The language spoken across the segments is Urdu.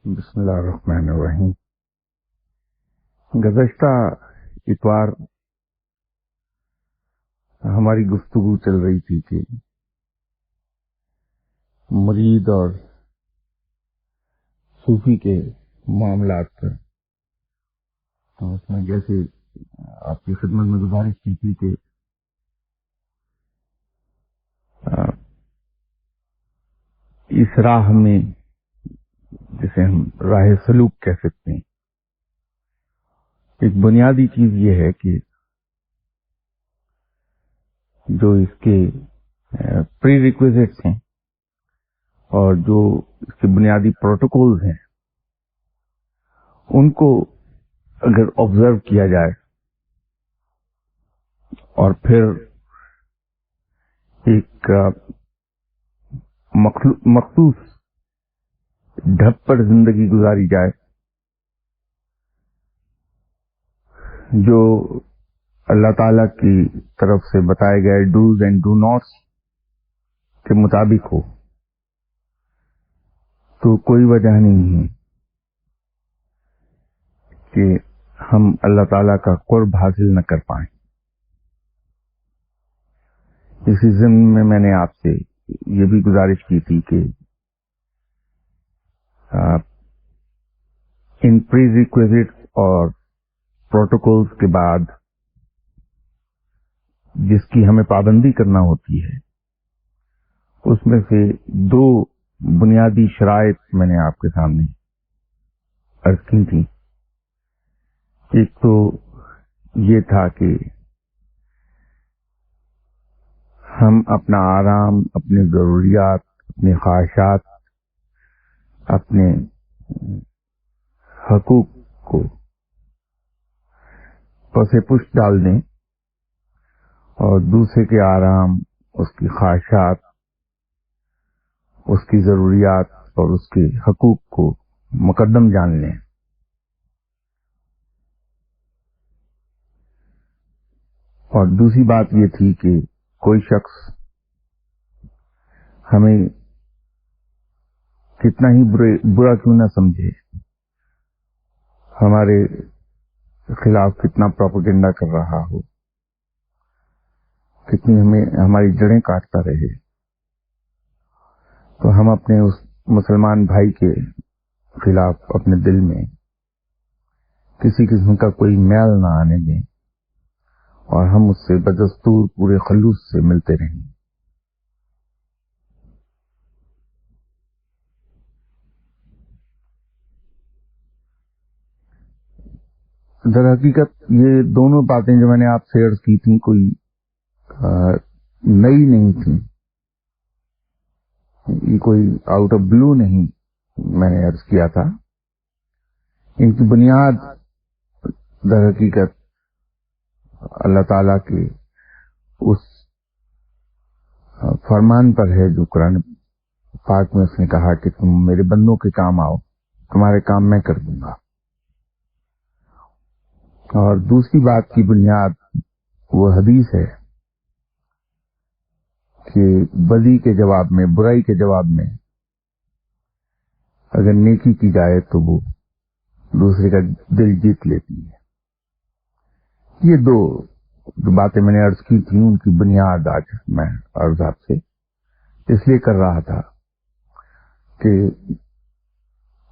بسم اللہ الرحمن الرحیم۔ گزشتہ اتوار ہماری گفتگو چل رہی تھی کہ مرید اور صوفی کے معاملات پر، تو اس میں جیسے آپ کی خدمت میں گزارش کی تھی کہ اس راہ میں جسے ہم راہ سلوک کہہ سکتے ہیں، ایک بنیادی چیز یہ ہے کہ جو اس کے پری ریکویزٹس ہیں اور جو اس کے بنیادی پروٹوکولز ہیں، ان کو اگر آبزرو کیا جائے اور پھر ایک مخصوص ڈھب پر زندگی گزاری جائے جو اللہ تعالی کی طرف سے بتائے گئے ڈوز اینڈ ڈو ناٹس کے مطابق ہو، تو کوئی وجہ نہیں ہے کہ ہم اللہ تعالی کا قرب حاصل نہ کر پائیں۔ اسی ضمن میں نے آپ سے یہ بھی گزارش کی تھی کہ ان پری ریکویزٹس اور پروٹوکولز کے بعد جس کی ہمیں پابندی کرنا ہوتی ہے، اس میں سے دو بنیادی شرائط میں نے آپ کے سامنے عرض کی تھی۔ ایک تو یہ تھا کہ ہم اپنا آرام، اپنی ضروریات، اپنی خواہشات، اپنے حقوق کو پسے پشت ڈال دیں اور دوسرے کے آرام، اس کی خواہشات، اس کی ضروریات اور اس کے حقوق کو مقدم جان لیں۔ اور دوسری بات یہ تھی کہ کوئی شخص ہمیں کتنا ہی برا کیوں نہ سمجھے، ہمارے خلاف کتنا پروپیگنڈا کر رہا ہو، کتنی ہماری جڑیں کاٹتا رہے، تو ہم اپنے اس مسلمان بھائی کے خلاف اپنے دل میں کسی قسم کا کوئی میل نہ آنے دیں اور ہم اس سے بدستور پورے خلوص سے ملتے رہیں۔ در حقیقت یہ دونوں باتیں جو میں نے آپ سے عرض کی تھیں کوئی نئی نہیں تھیں، یہ کوئی آؤٹ آف بلو نہیں میں نے عرض کیا تھا۔ ان کی بنیاد در حقیقت اللہ تعالیٰ کے اس فرمان پر ہے جو قرآن پاک میں اس نے کہا کہ تم میرے بندوں کے کام آؤ، تمہارے کام میں کر دوں گا۔ اور دوسری بات کی بنیاد وہ حدیث ہے کہ بدی کے جواب میں، برائی کے جواب میں اگر نیکی کی جائے تو وہ دوسرے کا دل جیت لیتی ہے۔ یہ دو باتیں میں نے عرض کی تھیں، ان کی بنیاد آج میں عرض آپ سے اس لیے کر رہا تھا کہ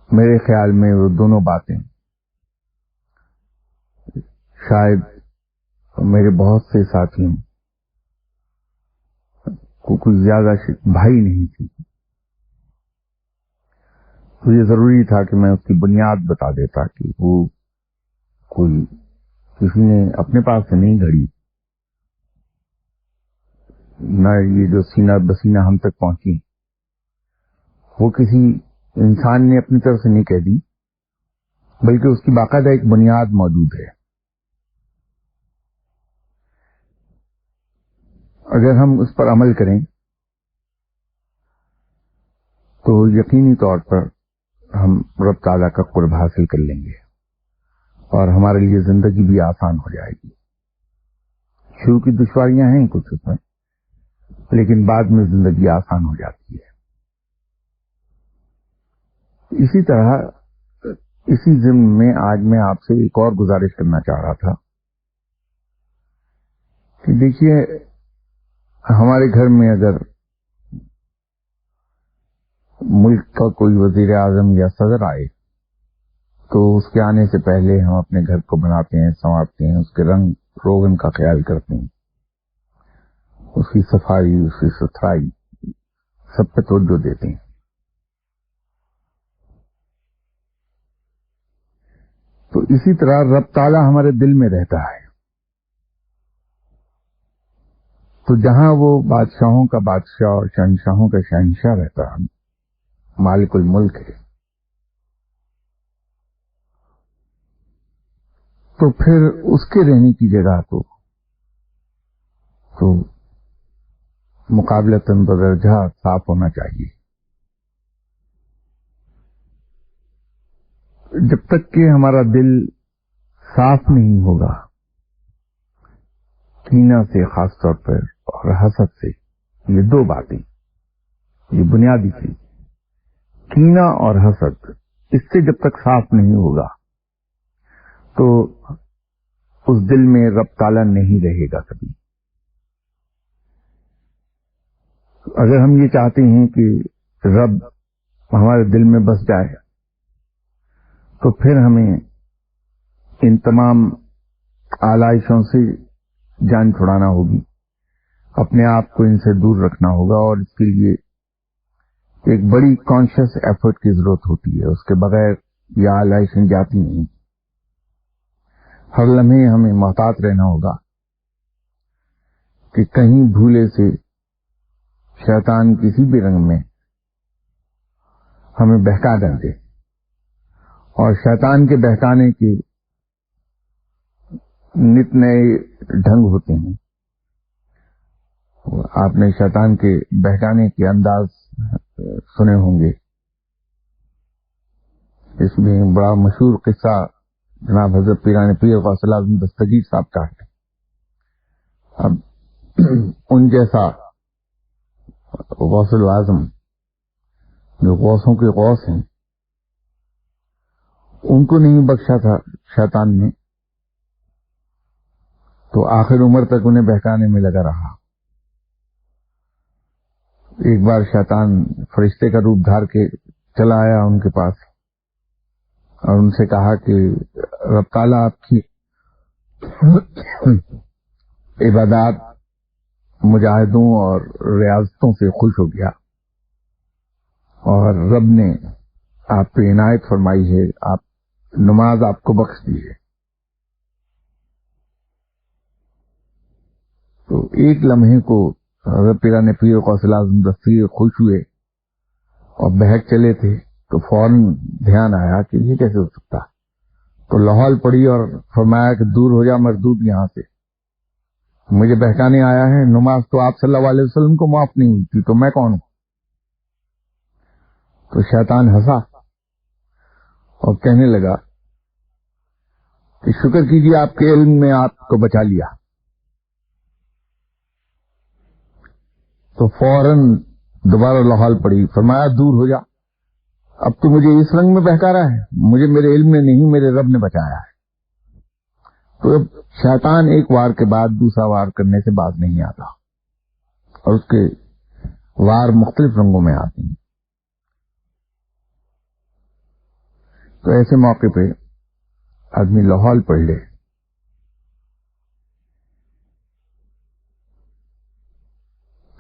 میرے خیال میں وہ دونوں باتیں شاید میرے بہت سے ساتھیوں کو کچھ زیادہ بھائی نہیں تھی، تو یہ ضروری تھا کہ میں اس کی بنیاد بتا دیتا کہ وہ کوئی کسی نے اپنے پاس سے نہیں گھڑی، نہ یہ جو سینہ بسینہ ہم تک پہنچی وہ کسی انسان نے اپنی طرف سے نہیں کہہ دی، بلکہ اس کی باقاعدہ ایک بنیاد موجود ہے۔ اگر ہم اس پر عمل کریں تو یقینی طور پر ہم رب تعالیٰ کا قرب حاصل کر لیں گے اور ہمارے لیے زندگی بھی آسان ہو جائے گی۔ شروع کی دشواریاں ہیں کچھ اس میں، لیکن بعد میں زندگی آسان ہو جاتی ہے۔ اسی طرح اسی ضمن میں آج میں آپ سے ایک اور گزارش کرنا چاہ رہا تھا کہ دیکھیے، ہمارے گھر میں اگر ملک کا کوئی وزیر اعظم یا صدر آئے تو اس کے آنے سے پہلے ہم اپنے گھر کو بناتے ہیں، سنوارتے ہیں، اس کے رنگ روغن کا خیال کرتے ہیں، اس کی صفائی، اس کی ستھرائی سب پہ توجہ دیتے ہیں۔ تو اسی طرح رب تعالیٰ ہمارے دل میں رہتا ہے، تو جہاں وہ بادشاہوں کا بادشاہ اور شہنشاہوں کا شہنشاہ رہتا ہے، مالک الملک ہے، تو پھر اس کے رہنے کی جگہ تو مقابلتاً بدرجہ صاف ہونا چاہیے۔ جب تک کہ ہمارا دل صاف نہیں ہوگا کینہ سے، خاص طور پر، اور حسد سے، یہ دو باتیں، یہ بنیادی چیز، کینہ اور حسد، اس سے جب تک صاف نہیں ہوگا تو اس دل میں رب تعالیٰ نہیں رہے گا کبھی۔ اگر ہم یہ چاہتے ہیں کہ رب ہمارے دل میں بس جائے تو پھر ہمیں ان تمام آلائشوں سے جان چھڑانا ہوگی، اپنے آپ کو ان سے دور رکھنا ہوگا، اور اس کے لیے ایک بڑی کانشیس ایفرٹ کی ضرورت ہوتی ہے۔ اس کے بغیر یہ آلائشیں جاتی نہیں۔ ہر لمحے ہمیں محتاط رہنا ہوگا کہ کہیں بھولے سے شیطان کسی بھی رنگ میں ہمیں بہکا نہ دے، اور شیطان کے بہکانے کے نت نئے ڈھنگ ہوتے ہیں۔ آپ نے شیطان کے بہکانے کے انداز سنے ہوں گے۔ اس میں بڑا مشہور قصہ جناب حضرت پیران پیر غوث اعظم دستگیر صاحب کا ہے۔ اب ان جیسا غوث اعظم جو غوثوں کے غوث ہیں، ان کو نہیں بخشا تھا شیطان نے، تو آخر عمر تک انہیں بہکانے میں لگا رہا۔ ایک بار شیطان فرشتے کا روپ دھار کے چلا آیا ان کے پاس اور ان سے کہا کہ رب تعالیٰ آپ کی عبادات، مجاہدوں اور ریاضتوں سے خوش ہو گیا، اور رب نے آپ پہ عنایت فرمائی ہے، آپ نماز آپ کو بخش دی ہے۔ تو ایک لمحے کو حضرت پیران پیر غوث اعظم دستگیر خوش ہوئے اور بہک چلے تھے، تو فوراً دھیان آیا کہ یہ کیسے ہو سکتا، تو لاہور پڑی اور فرمایا کہ دور ہو جا مردود یہاں سے، مجھے بہکانے آیا ہے، نماز تو آپ صلی اللہ علیہ وسلم کو معاف نہیں ہوئی تھی، تو میں کون ہوں؟ تو شیطان ہنسا اور کہنے لگا کہ شکر کیجیے آپ کے علم نے آپ کو بچا لیا۔ تو فوراً دوبارہ لاہور پڑی، فرمایا دور ہو جا، اب تو مجھے اس رنگ میں بہکا رہا ہے، مجھے میرے علم نے نہیں، میرے رب نے بچایا ہے۔ تو اب شیطان ایک وار کے بعد دوسرا وار کرنے سے باز نہیں آتا، اور اس کے وار مختلف رنگوں میں آتے ہیں۔ تو ایسے موقع پہ آدمی لاہور پڑھ لے۔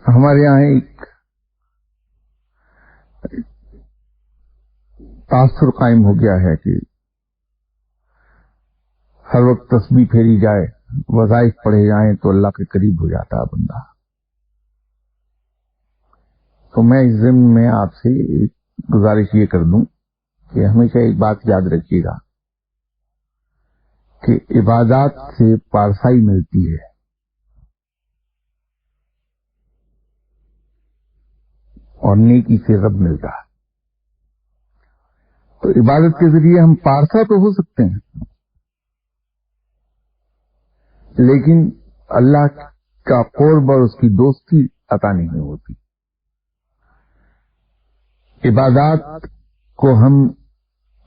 ہمارے یہاں ایک تاثر قائم ہو گیا ہے کہ ہر وقت تسبیح پھیری جائے، وظائف پڑھے جائیں تو اللہ کے قریب ہو جاتا ہے بندہ۔ تو میں اس ضمن میں آپ سے ایک گزارش یہ کر دوں کہ ہمیشہ ایک بات یاد رکھیے گا کہ عبادات سے پارسائی ملتی ہے، اور نیکی سے رب ملتا ہے۔ تو عبادت کے ذریعے ہم پارسا تو ہو سکتے ہیں، لیکن اللہ کا قرب اور اس کی دوستی عطا نہیں ہوتی۔ عبادات کو ہم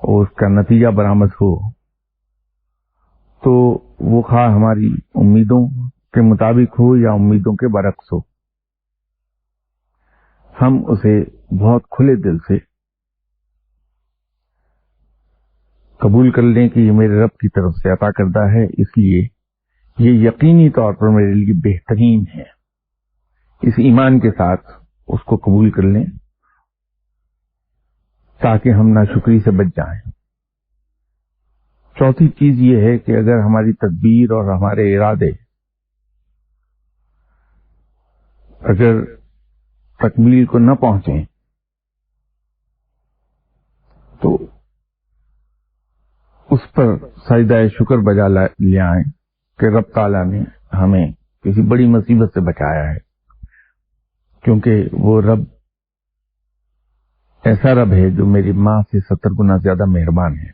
اور اس کا نتیجہ برآمد ہو تو وہ خواہ ہماری امیدوں کے مطابق ہو یا امیدوں کے برعکس ہو، ہم اسے بہت کھلے دل سے قبول کر لیں کہ یہ میرے رب کی طرف سے عطا کردہ ہے، اس لیے یہ یقینی طور پر میرے لیے بہترین ہے۔ اس ایمان کے ساتھ اس کو قبول کر لیں تاکہ ہم ناشکری سے بچ جائیں۔ چوتھی چیز یہ ہے کہ اگر ہماری تدبیر اور ہمارے ارادے اگر تکمیل کو نہ پہنچیں تو اس پر سجدہ شکر بجا لے آئیں کہ رب تعالیٰ نے ہمیں کسی بڑی مصیبت سے بچایا ہے، کیونکہ وہ رب ایسا رب ہے جو میری ماں سے 70 گنا زیادہ مہربان ہے۔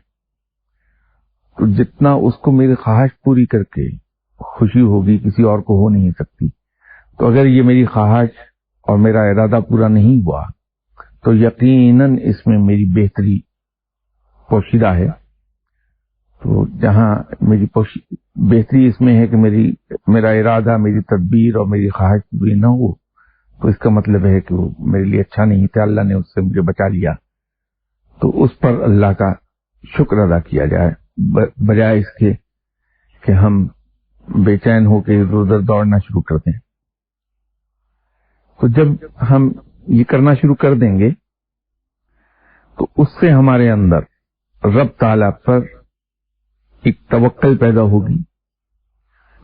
تو جتنا اس کو میری خواہش پوری کر کے خوشی ہوگی کسی اور کو ہو نہیں سکتی، تو اگر یہ میری خواہش اور میرا ارادہ پورا نہیں ہوا تو یقیناً اس میں میری بہتری پوشیدہ ہے۔ تو جہاں میری بہتری اس میں ہے کہ میرا ارادہ، میری تدبیر اور میری خواہش پوری نہ ہو تو اس کا مطلب ہے کہ وہ میرے لیے اچھا نہیں تھا، اللہ نے اس سے مجھے بچا لیا۔ تو اس پر اللہ کا شکر ادا کیا جائے، بجائے اس کے کہ ہم بے چین ہو کے ادھر ادھر دوڑنا شروع کر دیں۔ تو جب ہم یہ کرنا شروع کر دیں گے تو اس سے ہمارے اندر رب تعالیٰ پر ایک توکل پیدا ہوگی،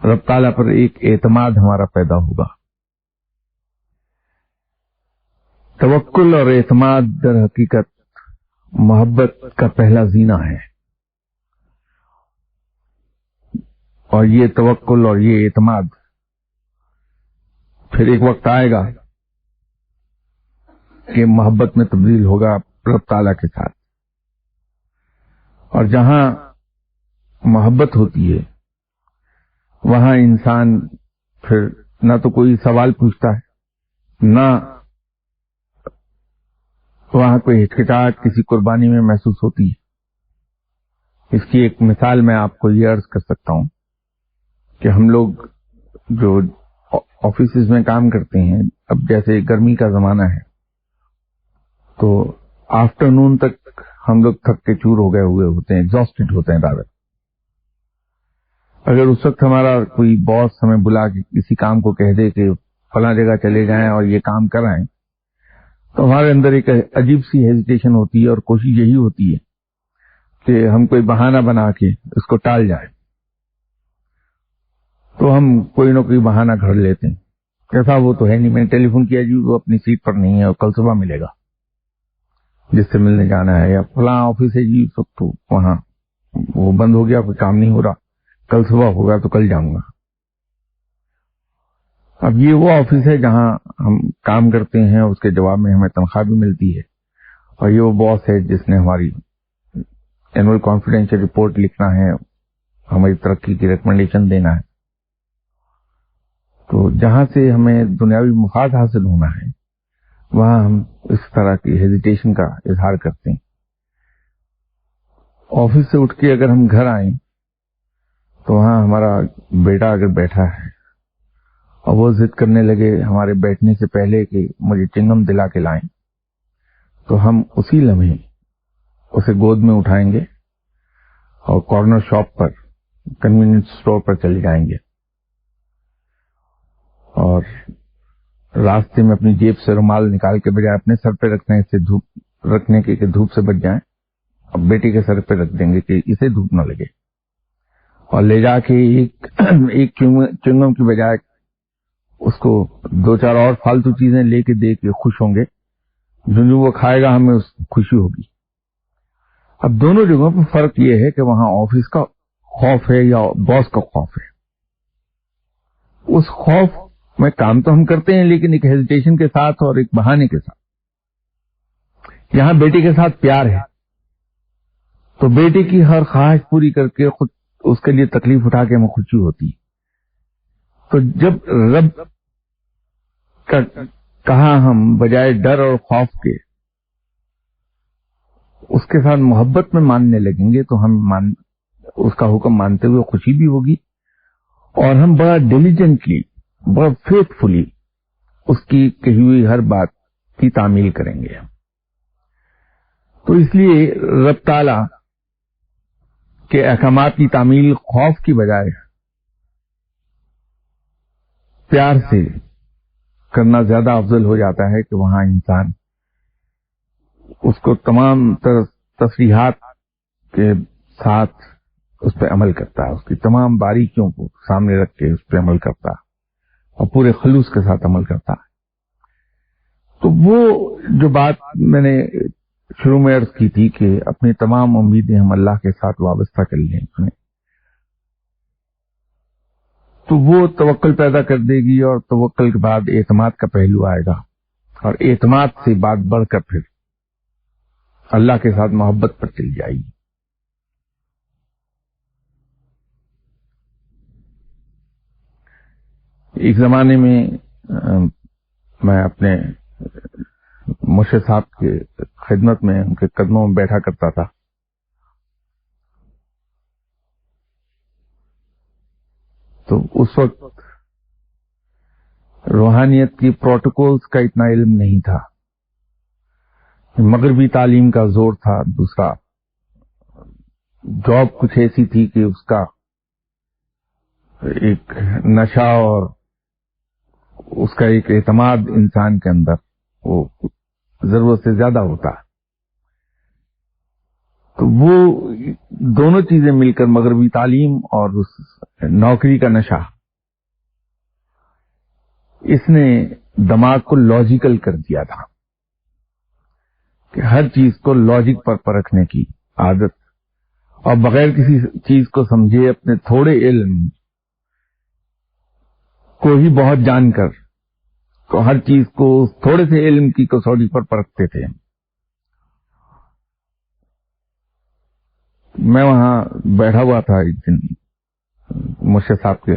رب تعالیٰ پر ایک اعتماد ہمارا پیدا ہوگا۔ توکل اور اعتماد در حقیقت محبت کا پہلا زینہ ہے، اور یہ توکل اور یہ اعتماد پھر ایک وقت آئے گا کہ محبت میں تبدیل ہوگا رب تعالیٰ کے ساتھ، اور جہاں محبت ہوتی ہے وہاں انسان پھر نہ تو کوئی سوال پوچھتا ہے، نہ وہاں کوئی ہچکچاہٹ کسی قربانی میں محسوس ہوتی ہے۔ اس کی ایک مثال میں آپ کو یہ عرض کر سکتا ہوں کہ ہم لوگ جو آفیسز میں کام کرتے ہیں، اب جیسے گرمی کا زمانہ ہے تو آفٹرنون تک ہم لوگ تھک کے چور ہو گئے ہوئے ہوتے ہیں، ایگزاسٹڈ ہوتے ہیں دادا۔ اگر اس وقت ہمارا کوئی باس ہمیں بلا کے کسی کام کو کہہ دے کہ فلاں جگہ چلے جائیں اور یہ کام کرائیں، تو ہمارے اندر ایک عجیب سی ہیزیٹیشن ہوتی ہے، اور کوشش یہی ہوتی ہے کہ ہم کوئی بہانہ بنا کے اس کو ٹال جائیں۔ تو ہم کوئی نہ کوئی بہانہ گھڑ لیتے ہیں، کیسا وہ تو ہے نہیں، میں نے ٹیلی فون کیا جی وہ اپنی سیٹ پر نہیں ہے اور کل صبح ملے گا جس سے ملنے جانا ہے، یا فلاں آفس ہے جی تو وہاں وہ بند ہو گیا، کوئی کام نہیں ہو رہا، کل صبح ہوگا تو کل جاؤں گا۔ اب یہ وہ آفس ہے جہاں ہم کام کرتے ہیں، اس کے جواب میں ہمیں تنخواہ بھی ملتی ہے، اور یہ وہ باس ہے جس نے ہماری اینول کانفیڈینشیل رپورٹ لکھنا ہے، ہماری ترقی کی ریکمنڈیشن دینا ہے۔ تو جہاں سے ہمیں دنیاوی مفاد حاصل ہونا ہے وہاں ہم اس طرح کی ہیزیٹیشن کا اظہار کرتے ہیں۔ آفس سے اٹھ کے اگر ہم گھر آئیں تو وہاں ہمارا بیٹا اگر بیٹھا ہے اور وہ ضد کرنے لگے ہمارے بیٹھنے سے پہلے کہ مجھے چنگم دلا کے لائیں، تو ہم اسی لمحے اسے گود میں اٹھائیں گے اور کارنر شاپ پر، کنوینئنس اسٹور پر چلے جائیں گے، اور راستے میں اپنی جیب سے رومال نکال کے بجائے اپنے سر پہ رکھنے کے کہ دھوپ سے بچ جائیں، اب بیٹے کے سر پہ رکھ دیں گے کہ اسے دھوپ نہ لگے، اور لے جا کے ایک چنگم کی بجائے اس کو 2-4 اور فالتو چیزیں لے کے دے کے خوش ہوں گے، جو وہ کھائے گا ہمیں اس خوشی ہوگی۔ اب دونوں جگہوں پر فرق یہ ہے کہ وہاں آفس کا خوف ہے یا باس کا خوف ہے۔ اس خوف میں کام تو ہم کرتے ہیں لیکن ایک ہیزیٹیشن کے ساتھ اور ایک بہانے کے ساتھ۔ یہاں بیٹے کے ساتھ پیار ہے تو بیٹے کی ہر خواہش پوری کر کے خود اس کے لیے تکلیف اٹھا کے ہمیں خوشی ہوتی ہے۔ تو جب رب کا کہا ہم بجائے ڈر اور خوف کے اس کے ساتھ محبت میں ماننے لگیں گے تو ہم اس کا حکم مانتے ہوئے خوشی بھی ہوگی، اور ہم بڑا ڈیلیجنٹلی، بڑا فیتھفلی اس کی کہی ہوئی ہر بات کی تعمیل کریں گے۔ تو اس لیے رب تعالی کے احکامات کی تعمیل خوف کی بجائے پیار سے کرنا زیادہ افضل ہو جاتا ہے کہ وہاں انسان اس کو تمام تصریحات کے ساتھ اس پہ عمل کرتا ہے، اس کی تمام باریکیوں کو سامنے رکھ کے اس پہ عمل کرتا ہے اور پورے خلوص کے ساتھ عمل کرتا ہے۔ تو وہ جو بات میں نے شروع میں عرض کی تھی کہ اپنی تمام امیدیں ہم اللہ کے ساتھ وابستہ کر لیں تو وہ توکل پیدا کر دے گی، اور توکل کے بعد اعتماد کا پہلو آئے گا، اور اعتماد سے بات بڑھ کر پھر اللہ کے ساتھ محبت پر چل جائے گی۔ ایک زمانے میں میں اپنے مرشد صاحب کے خدمت میں ان کے قدموں میں بیٹھا کرتا تھا، تو اس وقت روحانیت کی پروٹوکولز کا اتنا علم نہیں تھا، مغربی تعلیم کا زور تھا، دوسرا جاب کچھ ایسی تھی کہ اس کا ایک نشہ اور اس کا ایک اعتماد انسان کے اندر وہ ضرورت سے زیادہ ہوتا ہے۔ تو وہ دونوں چیزیں مل کر، مغربی تعلیم اور اس نوکری کا نشہ، اس نے دماغ کو لاجیکل کر دیا تھا کہ ہر چیز کو لاجک پر پرکھنے کی عادت، اور بغیر کسی چیز کو سمجھے اپنے تھوڑے علم کو ہی بہت جان کر تو ہر چیز کو تھوڑے سے علم کی کسوٹی پر پرکھتے تھے۔ میں وہاں بیٹھا ہوا تھا ایک دن مرشد صاحب کے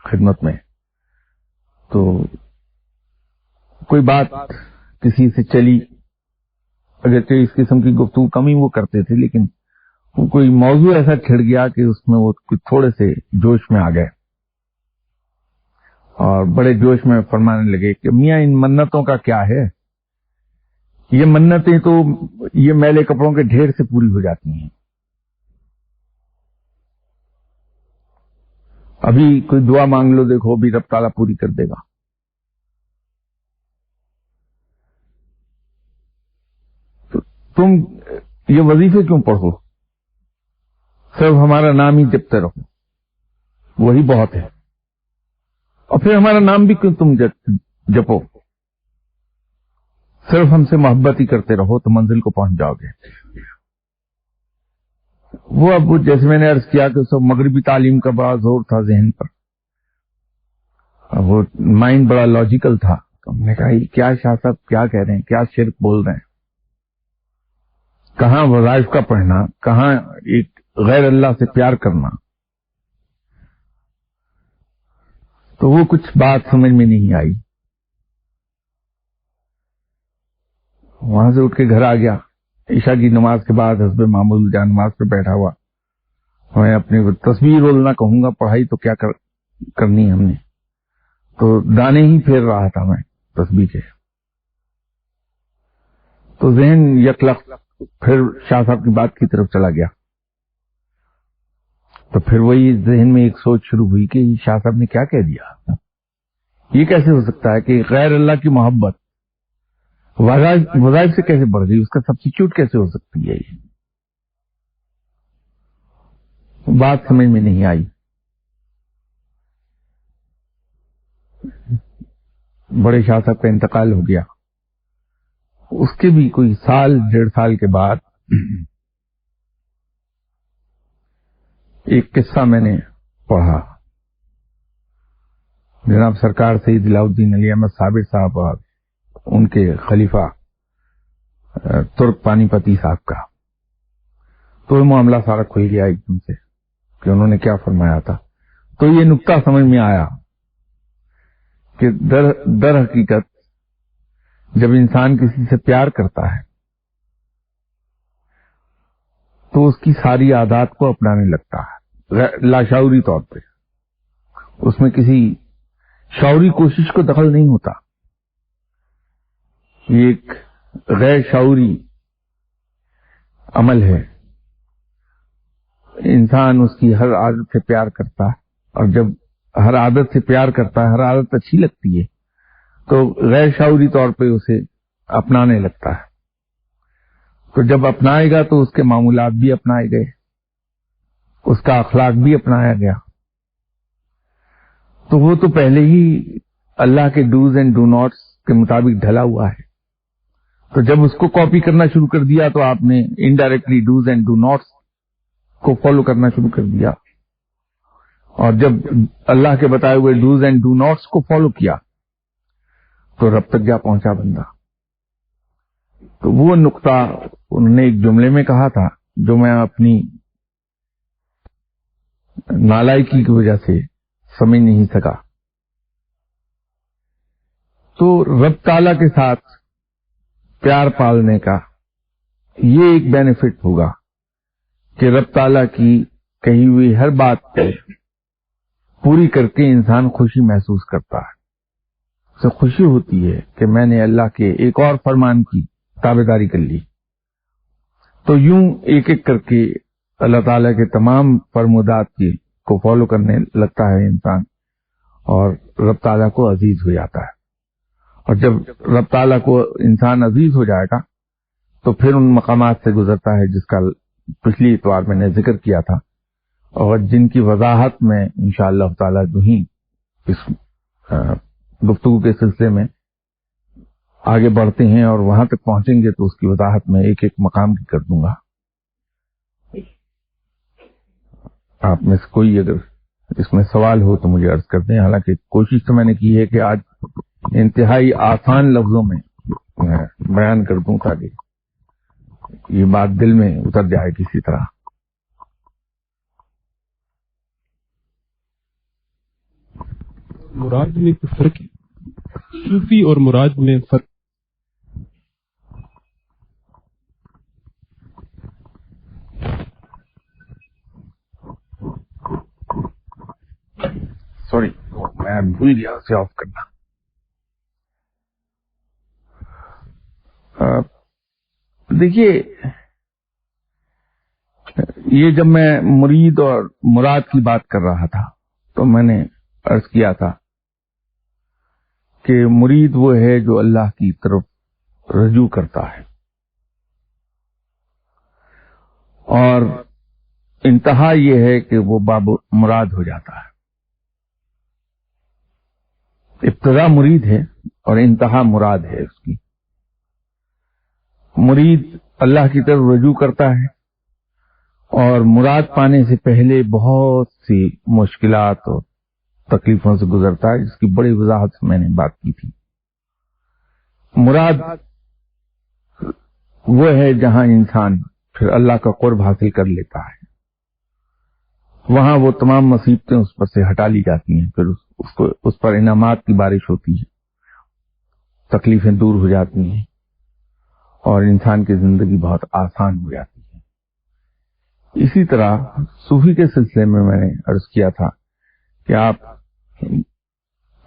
خدمت میں، تو کوئی بات کسی سے چلی، اگرچہ اس قسم کی گفتگو کم ہی وہ کرتے تھے، لیکن وہ کوئی موضوع ایسا چھڑ گیا کہ اس میں وہ کچھ تھوڑے سے جوش میں آ گئے، اور بڑے جوش میں فرمانے لگے کہ میاں ان منتوں کا کیا ہے، یہ منتیں تو یہ میلے کپڑوں کے ڈھیر سے پوری ہو جاتی ہیں، ابھی کوئی دعا مانگ لو دیکھو بھی رب تعالیٰ پوری کر دے گا۔ تو تم یہ وظیفے کیوں پڑھو، صرف ہمارا نام ہی جپتے رہو، وہی بہت ہے، اور پھر ہمارا نام بھی کیوں تم جپو، صرف ہم سے محبت ہی کرتے رہو تو منزل کو پہنچ جاؤ گے۔ وہ اب جیسے میں نے عرض کیا کہ سب مغربی تعلیم کا بڑا زور تھا ذہن پر، وہ مائنڈ بڑا لاجیکل تھا، تو ہم نے کہا یہ کیا شاہ صاحب کیا کہہ رہے ہیں، کیا شرک بول رہے ہیں، کہاں وظائف کا پڑھنا، کہاں ایک غیر اللہ سے پیار کرنا۔ تو وہ کچھ بات سمجھ میں نہیں آئی، وہاں سے اٹھ کے گھر آ گیا، عشاء کی نماز کے بعد حسب معمول جان نماز پہ بیٹھا ہوا، میں اپنی تصویر رولنا کہوں گا، پڑھائی تو کیا کرنی ہم نے، تو دانے ہی پھیر رہا تھا میں تسبیح کے، تو ذہن یکلخ پھر شاہ صاحب کی بات کی طرف چلا گیا، تو پھر وہی ذہن میں ایک سوچ شروع ہوئی کہ شاہ صاحب نے کیا کہہ دیا، یہ کیسے ہو سکتا ہے کہ غیر اللہ کی محبت وظائف سے کیسے بڑھ گئی، اس کا سبسٹیچیوٹ کیسے ہو سکتی ہے، یہ بات سمجھ میں نہیں آئی۔ بڑے شاہ صاحب کا انتقال ہو گیا، اس کے بھی کوئی سال ڈیڑھ سال کے بعد ایک قصہ میں نے پڑھا، جناب سرکار سید علاء الدین علی احمد صابر صاحب اور ان کے خلیفہ ترک پانی پتی صاحب کا، تو یہ معاملہ سارا کھل گیا ایک دم سے کہ انہوں نے کیا فرمایا تھا۔ تو یہ نکتہ سمجھ میں آیا کہ در حقیقت جب انسان کسی سے پیار کرتا ہے تو اس کی ساری عادات کو اپنانے لگتا ہے لاشعوری طور پہ. اس میں کسی شعوری کوشش کو دخل نہیں ہوتا. یہ ایک غیر شعوری عمل ہے. انسان اس کی ہر عادت سے پیار کرتا ہے، اور جب ہر عادت سے پیار کرتا ہے، ہر عادت اچھی لگتی ہے، تو غیر شعوری طور پہ اسے اپنانے لگتا ہے. تو جب اپنائے گا تو اس کے معمولات بھی اپنائے گئے، اس کا اخلاق بھی اپنایا گیا. تو وہ تو پہلے ہی اللہ کے ڈوز اینڈ ڈو ناٹس کے مطابق ڈھلا ہوا ہے. تو جب اس کو کاپی کرنا شروع کر دیا تو آپ نے indirectly dos and do nots کو فالو کرنا شروع کر دیا. اور جب اللہ کے بتائے ہوئے ڈوز اینڈ ڈو ناٹس کو فالو کیا تو رب تک جا پہنچا بندہ. تو وہ نقطہ انہوں نے ایک جملے میں کہا تھا جو میں اپنی نالائکی کی وجہ سے سمجھ نہیں سکا. تو رب تعالیٰ کے ساتھ پیار پالنے کا یہ ایک بینیفٹ ہوگا کہ رب تعالیٰ کی کہی ہوئی ہر بات پہ پوری کر کے انسان خوشی محسوس کرتا ہے. اسے خوشی ہوتی ہے کہ میں نے اللہ کے ایک اور فرمان کی تابعداری کر لی. تو یوں ایک ایک کر کے اللہ تعالیٰ کے تمام فرمودات کو فالو کرنے لگتا ہے انسان، اور رب تعالیٰ کو عزیز ہو جاتا ہے. اور جب رب تعالیٰ کو انسان عزیز ہو جائے گا تو پھر ان مقامات سے گزرتا ہے جس کا پچھلی اتوار میں نے ذکر کیا تھا، اور جن کی وضاحت میں انشاءاللہ تعالیٰ جو ہی اس گفتگو کے سلسلے میں آگے بڑھتے ہیں اور وہاں تک پہنچیں گے تو اس کی وضاحت میں ایک ایک مقام کی کر دوں گا. آپ میں سے کوئی اگر اس میں سوال ہو تو مجھے عرض کر دیں. حالانکہ کوشش تو میں نے کی ہے کہ آج انتہائی آسان لفظوں میں بیان کر دوں تاکہ یہ بات دل میں اتر جائے کسی طرح. مراد میں کوئی فرق ہے؟ صوفی اور مراد میں فرق؟ سوری میں بھول گیا اسے آف کرنا. دیکھیے، یہ جب میں مرید اور مراد کی بات کر رہا تھا تو میں نے عرض کیا تھا کہ مرید وہ ہے جو اللہ کی طرف رجوع کرتا ہے، اور انتہا یہ ہے کہ وہ باب مراد ہو جاتا ہے. ابتدا مرید ہے اور انتہا مراد ہے اس کی. مرید اللہ کی طرف رجوع کرتا ہے اور مراد پانے سے پہلے بہت سی مشکلات اور تکلیفوں سے گزرتا ہے، جس کی بڑی وضاحت سے میں نے بات کی تھی. مراد وہ ہے جہاں انسان پھر اللہ کا قرب حاصل کر لیتا ہے، وہاں وہ تمام مصیبتیں اس پر سے ہٹا لی جاتی ہیں، پھر اس پر انعامات کی بارش ہوتی ہے، تکلیفیں دور ہو جاتی ہیں اور انسان کی زندگی بہت آسان ہو جاتی ہے. اسی طرح صوفی کے سلسلے میں نے عرض کیا تھا کہ آپ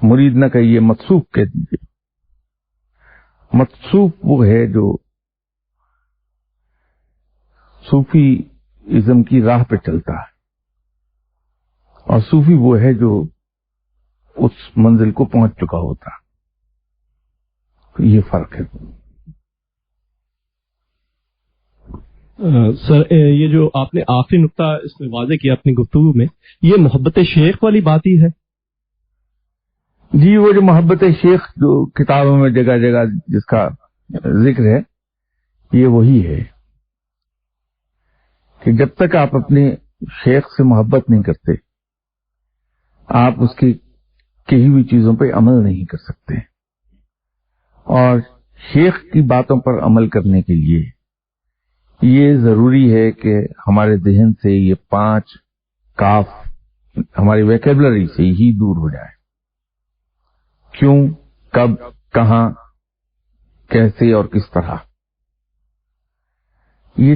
مرید نہ کہیے، متصوف کہہ دیجیے. متصوف وہ ہے جو صوفی ازم کی راہ پہ چلتا ہے، اور صوفی وہ ہے جو اس منزل کو پہنچ چکا ہوتا. تو یہ فرق ہے. سر، یہ جو آپ نے آخری نقطہ اس میں واضح کیا اپنی گفتگو میں، یہ محبت شیخ والی بات ہی ہے؟ جی، وہ جو محبت شیخ جو کتابوں میں جگہ جگہ جس کا ذکر ہے، یہ وہی ہے کہ جب تک آپ اپنے شیخ سے محبت نہیں کرتے، آپ اس کی کہی ہوئی چیزوں پہ عمل نہیں کر سکتے. اور شیخ کی باتوں پر عمل کرنے کے لیے یہ ضروری ہے کہ ہمارے ذہن سے یہ 5 کاف ہماری ویکیبلری سے ہی دور ہو جائے. کیوں، کب، کہاں، کیسے اور کس طرح، یہ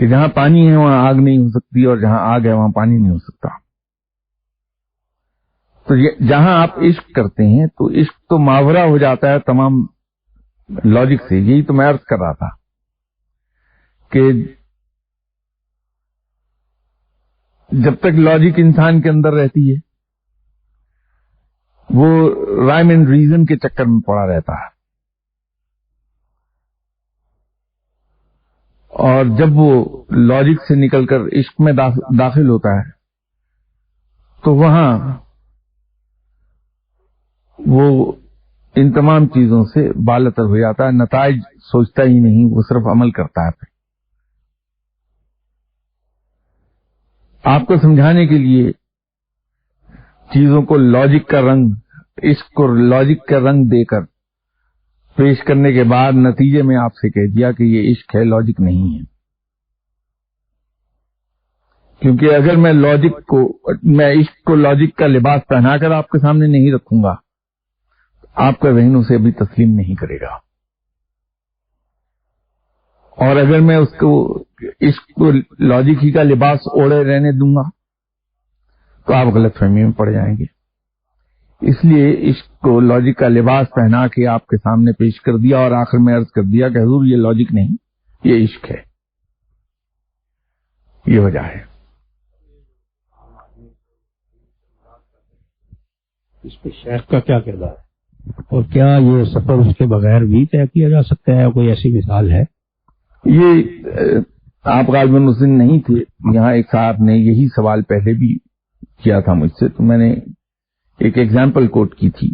کہ جہاں پانی ہے وہاں آگ نہیں ہو سکتی اور جہاں آگ ہے وہاں پانی نہیں ہو سکتا. تو جہاں آپ عشق کرتے ہیں تو عشق تو ماورا ہو جاتا ہے تمام لاجک سے. یہی تو میں عرض کر رہا تھا کہ جب تک لاجک انسان کے اندر رہتی ہے وہ رائم اینڈ ریزن کے چکر میں پڑا رہتا ہے, اور جب وہ لاجک سے نکل کر عشق میں داخل ہوتا ہے تو وہاں وہ ان تمام چیزوں سے بالاتر ہو جاتا ہے, نتائج سوچتا ہی نہیں, وہ صرف عمل کرتا ہے. آپ کو سمجھانے کے لیے چیزوں کو لاجک کا رنگ, عشق کو لاجک کا رنگ دے کر پیش کرنے کے بعد نتیجے میں آپ سے کہہ دیا کہ یہ عشق ہے, لاجک نہیں ہے. کیونکہ اگر میں عشق کو لاجک کا لباس پہنا کر آپ کے سامنے نہیں رکھوں گا آپ کا ذہن اسے ابھی تسلیم نہیں کرے گا, اور اگر میں اس کو عشق کو لاجک ہی کا لباس اوڑے رہنے دوں گا تو آپ غلط فہمی میں پڑ جائیں گے. اس لیے عشق کو لاجک کا لباس پہنا کے آپ کے سامنے پیش کر دیا اور آخر میں عرض کر دیا کہ حضور یہ لاجک نہیں, یہ عشق ہے. یہ وجہ ہے. اس پہ شیخ کا کیا کردار ہے, اور کیا یہ سفر اس کے بغیر بھی طے کیا جا سکتا ہے؟ کوئی ایسی مثال ہے؟ یہ آپ غالباً اس دن نہیں تھے یہاں, ایک صاحب نے یہی سوال پہلے بھی کیا تھا مجھ سے, تو میں نے ایک ایگزامپل کوٹ کی تھی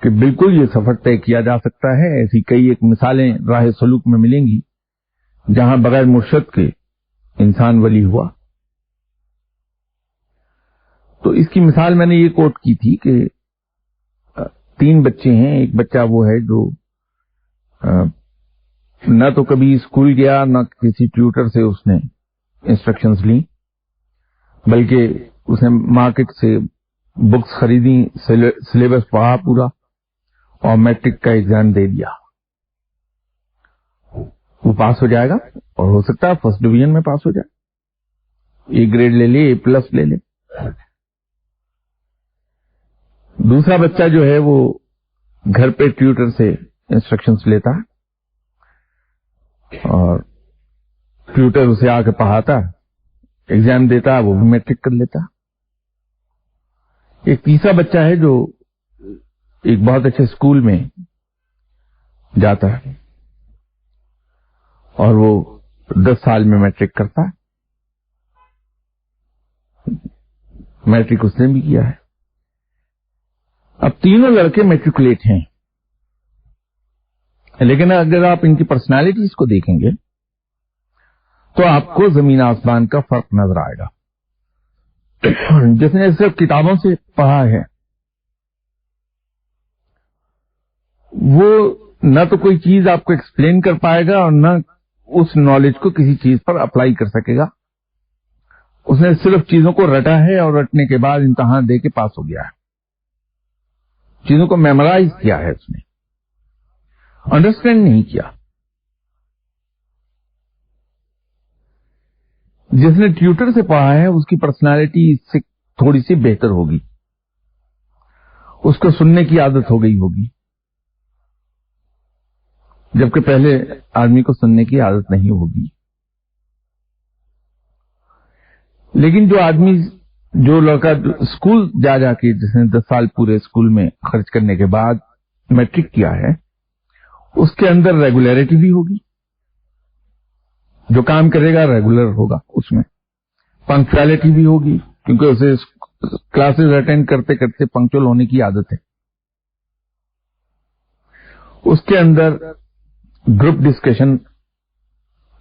کہ بالکل یہ سفر طے کیا جا سکتا ہے. ایسی کئی ایک مثالیں راہ سلوک میں ملیں گی جہاں بغیر مرشد کے انسان ولی ہوا. تو اس کی مثال میں نے یہ کوٹ کی تھی کہ 3 بچے ہیں. ایک بچہ وہ ہے جو نہ تو کبھی اسکول گیا نہ کسی ٹیوٹر سے اس نے انسٹرکشنز لی, بلکہ اس نے مارکیٹ سے بکس خریدی, سلیبس پڑھا پورا اور میٹرک کا ایگزام دے دیا. وہ پاس ہو جائے گا اور ہو سکتا ہے فرسٹ ڈویژن میں پاس ہو جائے, اے گریڈ لے لے, A+ لے لے. دوسرا بچہ جو ہے وہ گھر پہ ٹیوٹر سے انسٹرکشنز لیتا ہے اور ٹیوٹر اسے آ کے پڑھاتا ہے, ایگزام دیتا ہے, وہ بھی میٹرک کر لیتا ہے. ایک تیسرا بچہ ہے جو ایک بہت اچھے اسکول میں جاتا ہے اور وہ 10 سال میں میٹرک کرتا ہے. میٹرک اس نے بھی کیا ہے. اب تینوں لڑکے میٹریکولیٹ ہیں, لیکن اگر آپ ان کی پرسنالٹیز کو دیکھیں گے تو آپ کو زمین آسمان کا فرق نظر آئے گا. جس نے صرف کتابوں سے پڑھا ہے وہ نہ تو کوئی چیز آپ کو ایکسپلین کر پائے گا اور نہ اس نالج کو کسی چیز پر اپلائی کر سکے گا. اس نے صرف چیزوں کو رٹا ہے اور رٹنے کے بعد امتحان دے کے پاس ہو گیا ہے. چیزوں کو میمورائز کیا ہے, اس نے انڈرسٹینڈ نہیں کیا. جس نے ٹیوٹر سے پڑھا ہے اس کی پرسنالٹی اس سے تھوڑی سی بہتر ہوگی, اس کو سننے کی عادت ہو گئی ہوگی, جبکہ پہلے آدمی کو سننے کی عادت نہیں ہوگی. لیکن جو لڑکا اسکول جا کے جس نے 10 سال پورے اسکول میں خرچ کرنے کے بعد میٹرک کیا ہے, اس کے اندر ریگولیرٹی بھی ہوگی, جو کام کرے گا ریگولر ہوگا, اس میں پنکچویلٹی بھی ہوگی کیونکہ اسے کلاسز اٹینڈ کرتے کرتے پنکچوئل ہونے کی عادت ہے. اس کے اندر گروپ ڈسکشن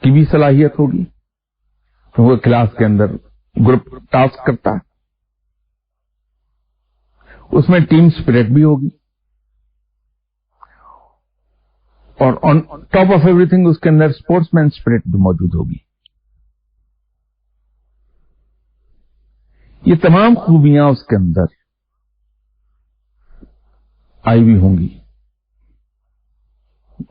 کی بھی صلاحیت ہوگی, وہ کلاس کے اندر گروپ ٹاسک کرتا ہے, اس میں ٹیم اسپرٹ بھی ہوگی, اور آن ٹاپ آف ایوری تھنگ اس کے اندر اسپورٹس مین اسپرٹ بھی موجود ہوگی. یہ تمام خوبیاں اس کے اندر آئی ہوئی ہوں گی.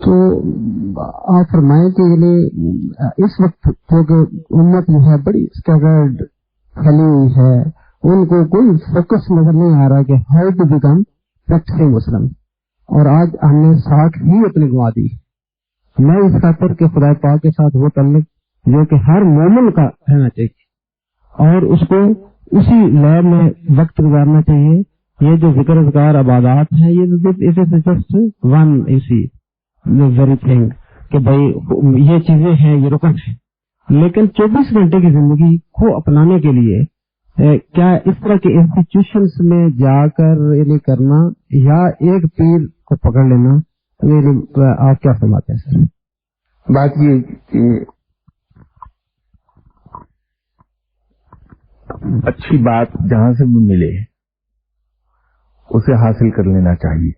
تو آپ فرمائیں کہ اس وقت کیونکہ امت جو ہے بڑی اسٹیگرڈ پھیلی ہوئی ہے، ان کو کوئی فوکس نظر نہیں آ رہا کہ ہاؤ ٹو بیکم پریکٹسنگ مسلم، اور آج ہم نے 60 ہی اپنی گنوا دی۔ میں اس خاطر کہ خدا پاک کے ساتھ وہ تعلق جو کہ ہر مومن کا رہنا چاہیے اور اس کو اسی لئے میں وقت گزارنا چاہیے۔ یہ جو ذکر اذکار عبادات ہیں یہ جسٹ ون اسی ویری تھنگ کہ بھائی یہ چیزیں ہیں، یہ رکن ہے، لیکن 24 گھنٹے کی زندگی کو اپنانے کے لیے کیا اس طرح کے انسٹیٹیوشنس میں جا کر کرنا یا ایک پیر کو پکڑ لینا، آپ کیا فرماتے ہیں سر؟ بات یہ کہ اچھی بات جہاں سے بھی ملے اسے حاصل کر لینا چاہیے،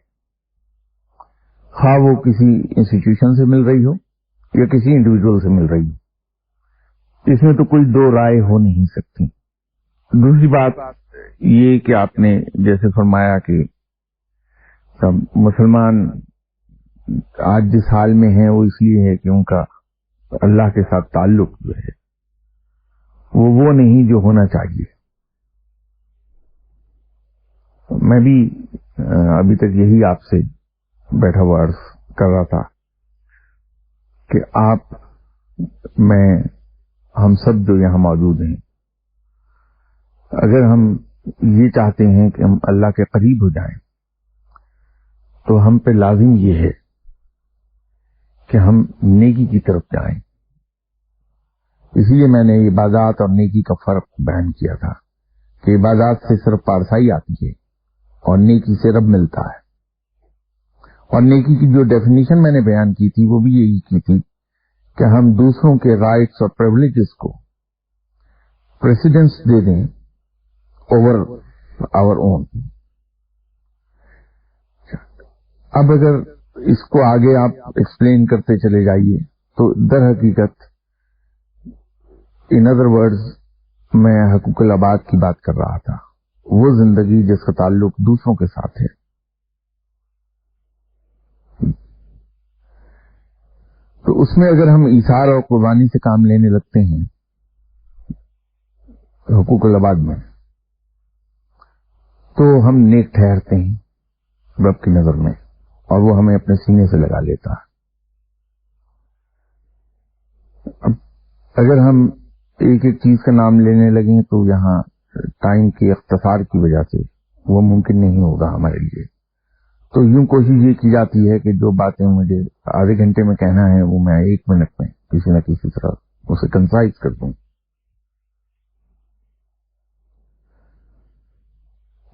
خواہ وہ کسی انسٹیٹیوشن سے مل رہی ہو یا کسی انڈیویجول سے مل رہی ہو، اس میں تو کوئی دو رائے ہو نہیں سکتی۔ دوسری بات یہ کہ آپ نے جیسے فرمایا کہ سب مسلمان آج جس حال میں ہیں وہ اس لیے ہے کہ ان کا اللہ کے ساتھ تعلق جو ہے وہ نہیں جو ہونا چاہیے۔ میں بھی ابھی تک یہی آپ سے بیٹھا ہوا عرض کر رہا تھا کہ آپ، میں، ہم سب جو یہاں موجود ہیں، اگر ہم یہ چاہتے ہیں کہ ہم اللہ کے قریب ہو جائیں تو ہم پہ لازم یہ ہے کہ ہم نیکی کی طرف جائیں۔ اسی لیے میں نے عبادات اور نیکی کا فرق بیان کیا تھا کہ عبادات سے صرف پارسائی آتی ہے اور نیکی سے رب ملتا ہے، اور نیکی کی جو ڈیفینیشن میں نے بیان کی تھی وہ بھی یہی کی تھی کہ ہم دوسروں کے رائٹس اور پریولیجز کو پریسیڈنس دے دیں اوور آور اون۔ اب اگر اس کو آگے آپ ایکسپلین کرتے چلے جائیے تو در حقیقت ان ادر ورڈز میں حقوق العباد کی بات کر رہا تھا، وہ زندگی جس کا تعلق دوسروں کے ساتھ ہے۔ تو اس میں اگر ہم ایثار اور قربانی سے کام لینے لگتے ہیں حقوق العباد میں، تو ہم نیک ٹھہرتے ہیں رب کی نظر میں، اور وہ ہمیں اپنے سینے سے لگا لیتا ہے۔ اب اگر ہم ایک ایک چیز کا نام لینے لگیں تو یہاں ٹائم کے اختصار کی وجہ سے وہ ممکن نہیں ہوگا ہمارے لیے۔ تو یوں کوشش یہ کی جاتی ہے کہ جو باتیں مجھے آدھے گھنٹے میں کہنا ہے وہ میں 1 منٹ میں کسی نہ کسی طرح اسے کنسائز کر دوں۔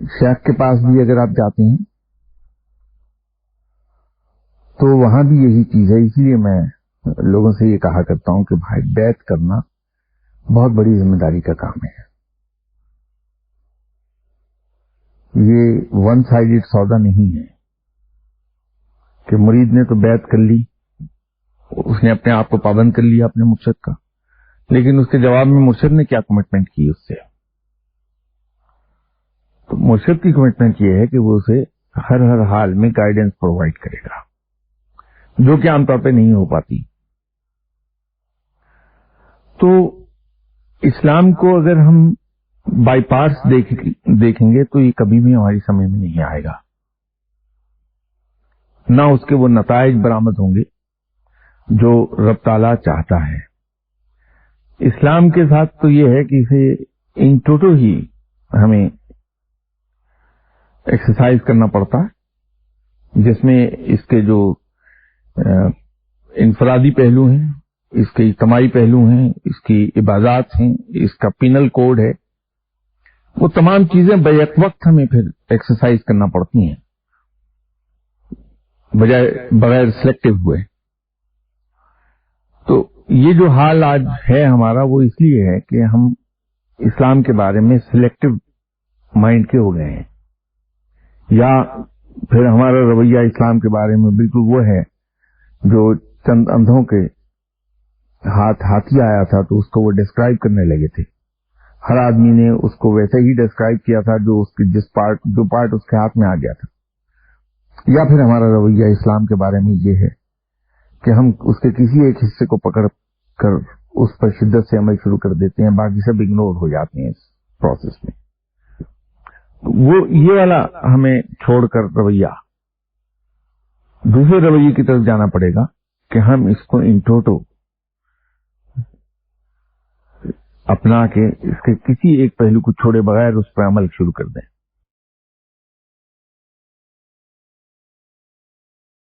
شیخ کے پاس بھی اگر آپ جاتے ہیں تو وہاں بھی یہی چیز ہے، اسی لیے میں لوگوں سے یہ کہا کرتا ہوں کہ بھائی بیعت کرنا بہت بڑی ذمہ داری کا کام ہے۔ یہ ون سائیڈڈ سودا نہیں ہے کہ مرید نے تو بیعت کر لی، اس نے اپنے آپ کو پابند کر لیا اپنے مرشد کا، لیکن اس کے جواب میں مرشد نے کیا کمٹمنٹ کی اس سے؟ تو مرشد کی کمٹمنٹ یہ ہے کہ وہ اسے ہر حال میں گائیڈنس پرووائڈ کرے گا، جو کہ عام طور پہ نہیں ہو پاتی۔ تو اسلام کو اگر ہم بائی پارٹس دیکھیں گے تو یہ کبھی بھی ہماری سمجھ میں نہیں آئے گا، نہ اس کے وہ نتائج برآمد ہوں گے جو رب تعالیٰ چاہتا ہے۔ اسلام کے ساتھ تو یہ ہے کہ اسے ان ٹوٹو ہی ہمیں ایکسرسائز کرنا پڑتا ہے، جس میں اس کے جو انفرادی پہلو ہیں، اس کے اجتماعی پہلو ہیں، اس کی عبادات ہیں، اس کا پینل کوڈ ہے، وہ تمام چیزیں بیک وقت ہمیں پھر ایکسرسائز کرنا پڑتی ہیں بغیر سلیکٹو ہوئے۔ تو یہ جو حال آج ہے ہمارا وہ اس لیے ہے کہ ہم اسلام کے بارے میں سلیکٹو مائنڈ کے ہو گئے ہیں، یا پھر ہمارا رویہ اسلام کے بارے میں بالکل وہ ہے جو چند اندھوں کے ہاتھ ہاتھی آیا تھا تو اس کو وہ ڈسکرائب کرنے لگے تھے، ہر آدمی نے اس کو ویسے ہی ڈسکرائب کیا تھا جو اس کی جو پارٹ اس کے ہاتھ میں آ گیا تھا۔ یا پھر ہمارا رویہ اسلام کے بارے میں یہ ہے کہ ہم اس کے کسی ایک حصے کو پکڑ کر اس پر شدت سے عمل شروع کر دیتے ہیں، باقی سب اگنور ہو جاتے ہیں اس پروسیس میں. وہ یہ والا ہمیں چھوڑ کر رویہ دوسرے رویے کی طرف جانا پڑے گا کہ ہم اس کو ان ٹوٹو اپنا کے اس کے کسی ایک پہلو کو چھوڑے بغیر اس پر عمل شروع کر دیں.